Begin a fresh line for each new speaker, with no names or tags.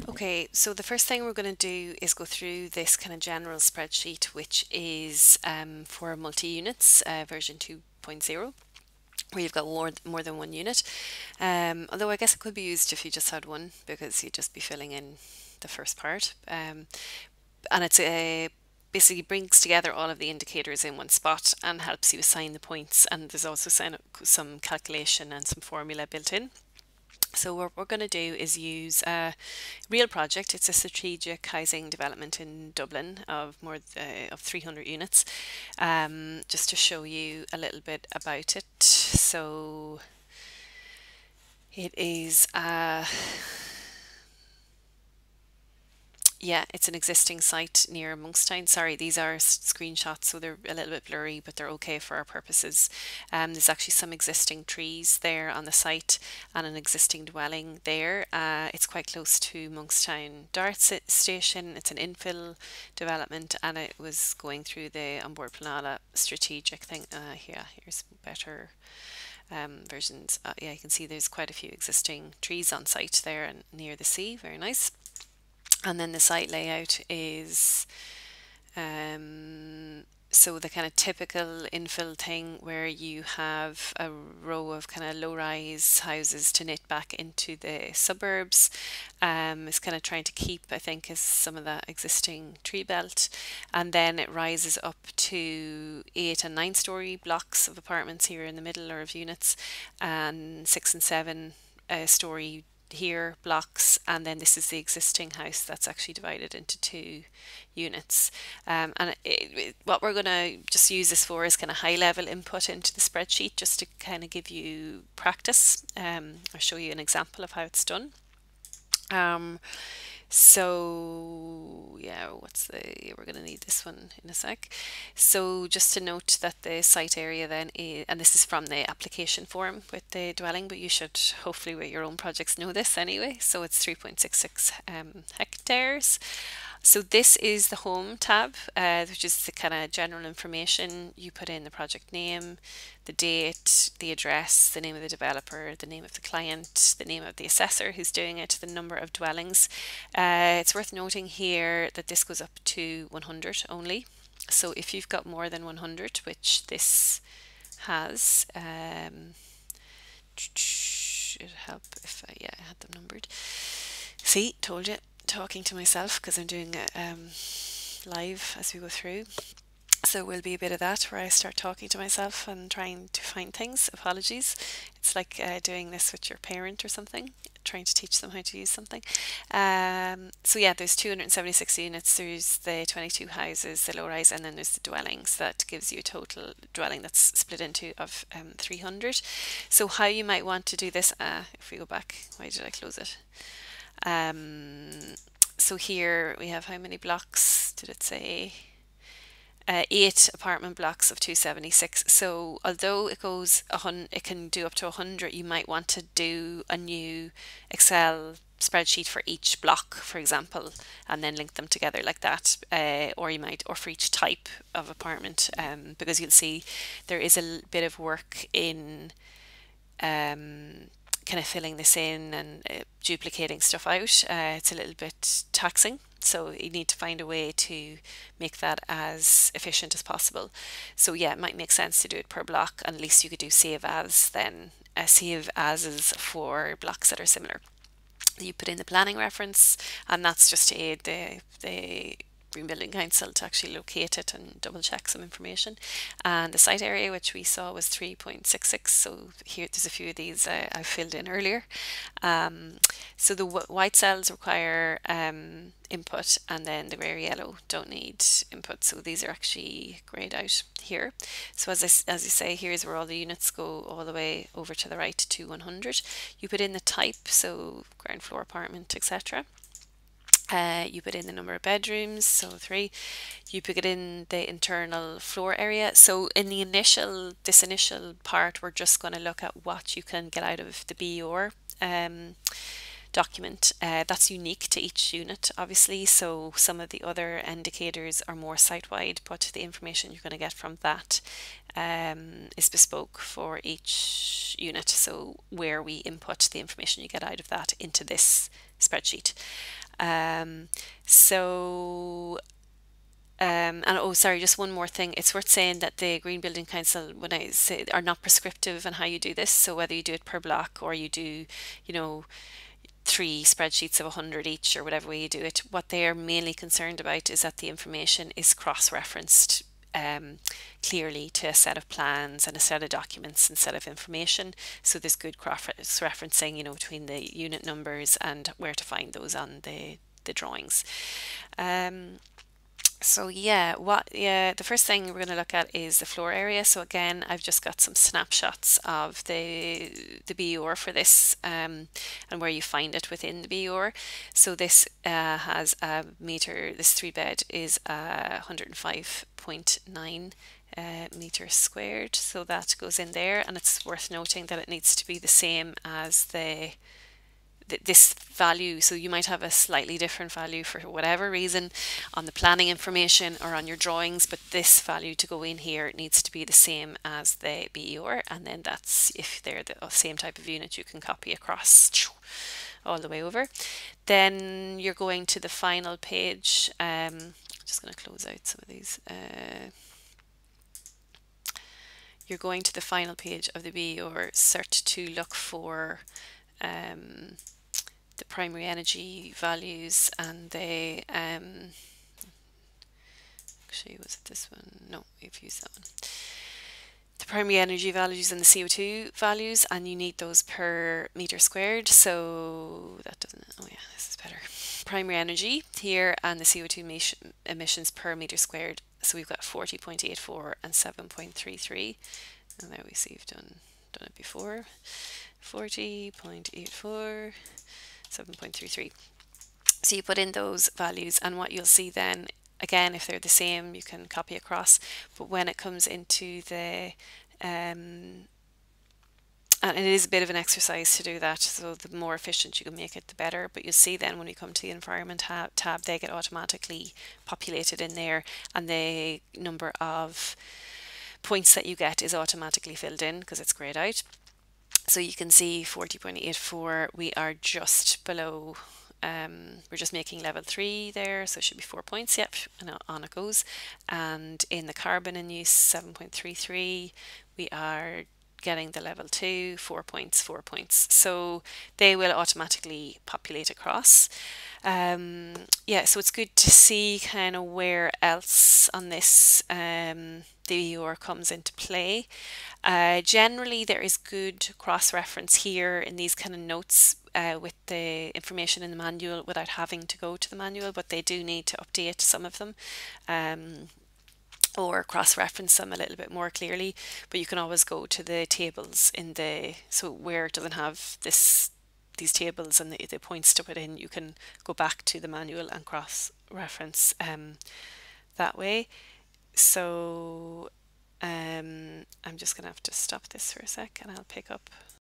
Okay, so the first thing we're going to do is go through this kind of general spreadsheet, which is for multi-units, version 2.0, where you've got more than one unit. Although I guess it could be used if you just had one, because you'd just be filling in the first part. And it's a basically brings together all of the indicators in one spot and helps you assign the points. And there's also some calculation and some formula built in. So what we're going to do is use a real project. It's a strategic housing development in Dublin of 300 units, just to show you a little bit about it. So it is yeah, it's an existing site near Monkstown. Sorry, these are screenshots, so they're a little bit blurry, but they're okay for our purposes. There's actually some existing trees there on the site and an existing dwelling there. It's quite close to Monkstown Dart Station. It's an infill development, and it was going through the Onboard Planala strategic thing. Here's better versions. Yeah, you can see there's quite a few existing trees on site there and near the sea. Very nice. And then the site layout is so the kind of typical infill thing where you have a row of kind of low-rise houses to knit back into the suburbs. Is kind of trying to keep, I think, is some of that existing tree belt, and then it rises up to 8 and 9 story blocks of apartments here in the middle, or of units, and 6 and 7 story here blocks, and then this is the existing house that's actually divided into 2 units. And what we're going to just use this for is kind of high level input into the spreadsheet, just to kind of give you practice. I'll show you an example of how it's done. So yeah, we're going to need this one in a sec. So just to note that the site area then is, and this is from the application form with the dwelling, but you should hopefully with your own projects know this anyway. So it's 3.66 hectares. So this is the home tab, which is the kind of general information. You put in the project name, the date, the address, the name of the developer, the name of the client, the name of the assessor who's doing it, the number of dwellings. It's worth noting here that this goes up to 100 only. So if you've got more than 100, which this has, it'd help if I had them numbered. See, told you, talking to myself because I'm doing it live as we go through. So will be a bit of that where I start talking to myself and trying to find things. Apologies. It's like doing this with your parent or something, trying to teach them how to use something. So yeah, there's 276 units. There's the 22 houses, the low rise, and then there's the dwellings. That gives you a total dwelling that's split into of 300. So how you might want to do this, if we go back, why did I close it? So here we have how many blocks did it say? 8 apartment blocks of 276. So although it can do up to 100, you might want to do a new Excel spreadsheet for each block, for example, and then link them together like that, or for each type of apartment, because you'll see there is a bit of work in kind of filling this in and duplicating stuff out. It's a little bit taxing, so you need to find a way to make that as efficient as possible. So yeah, it might make sense to do it per block, and at least you could do save as then, save as is for blocks that are similar. You put in the planning reference, and that's just to aid the Green Building Council to actually locate it and double check some information. And the site area, which we saw, was 3.66. So here there's a few of these I filled in earlier. So the white cells require input, and then the grey yellow don't need input. So these are actually greyed out here. So as you say, here's where all the units go all the way over to the right to 100. You put in the type, so ground floor apartment, etc. You put in the number of bedrooms, so 3. You put in the internal floor area. So in this initial part, we're just going to look at what you can get out of the BER document. That's unique to each unit, obviously. So some of the other indicators are more site-wide, but the information you're going to get from that is bespoke for each unit. So where we input the information you get out of that into this spreadsheet. Um, so and oh, sorry, just one more thing. It's worth saying that the Green Building Council, when I say, are not prescriptive on how you do this. So whether you do it per block or you do, you know, three spreadsheets of 100 each or whatever way you do it, what they are mainly concerned about is that the information is cross-referenced clearly to a set of plans and a set of documents and set of information. So there's good cross-referencing, you know, between the unit numbers and where to find those on the drawings. Um, so yeah, the first thing we're going to look at is the floor area. So again, I've just got some snapshots of the BER for this and where you find it within the BER. So this has a meter, this 3-bed is 105.9 meters squared. So that goes in there, and it's worth noting that it needs to be the same as this value. So you might have a slightly different value for whatever reason on the planning information or on your drawings, but this value to go in here needs to be the same as the BER, and then that's, if they're the same type of unit, you can copy across all the way over. Then you're going to the final page. Just going to close out some of these. You're going to the final page of the BER cert to look for the primary energy values and the actually, was it this one? No, we've used that one. The primary energy values and the CO2 values, and you need those per meter squared. So that doesn't, oh yeah, this is better. Primary energy here and the CO2 emissions per meter squared. So we've got 40.84 and 7.33. And there we see we've done it before. 40.84, 7.33. So you put in those values, and what you'll see then, again, if they're the same, you can copy across. But when it comes into the and it is a bit of an exercise to do that, so the more efficient you can make it, the better. But you'll see then when we come to the environment tab, they get automatically populated in there, and the number of points that you get is automatically filled in because it's grayed out. So you can see 40.84, we are just below, we're just making level 3 there, so it should be 4 points, yep, and on it goes. And in the carbon in use, 7.33, we are getting the level 2, 4 points, 4 points. So they will automatically populate across. Yeah, so it's good to see kind of where else on this the EOR comes into play. Generally, there is good cross-reference here in these kind of notes with the information in the manual without having to go to the manual, but they do need to update some of them or cross-reference them a little bit more clearly. But you can always go to the tables in the, so where it doesn't have these tables and the points to put in, you can go back to the manual and cross-reference that way. So I'm just going to have to stop this for a sec and I'll pick up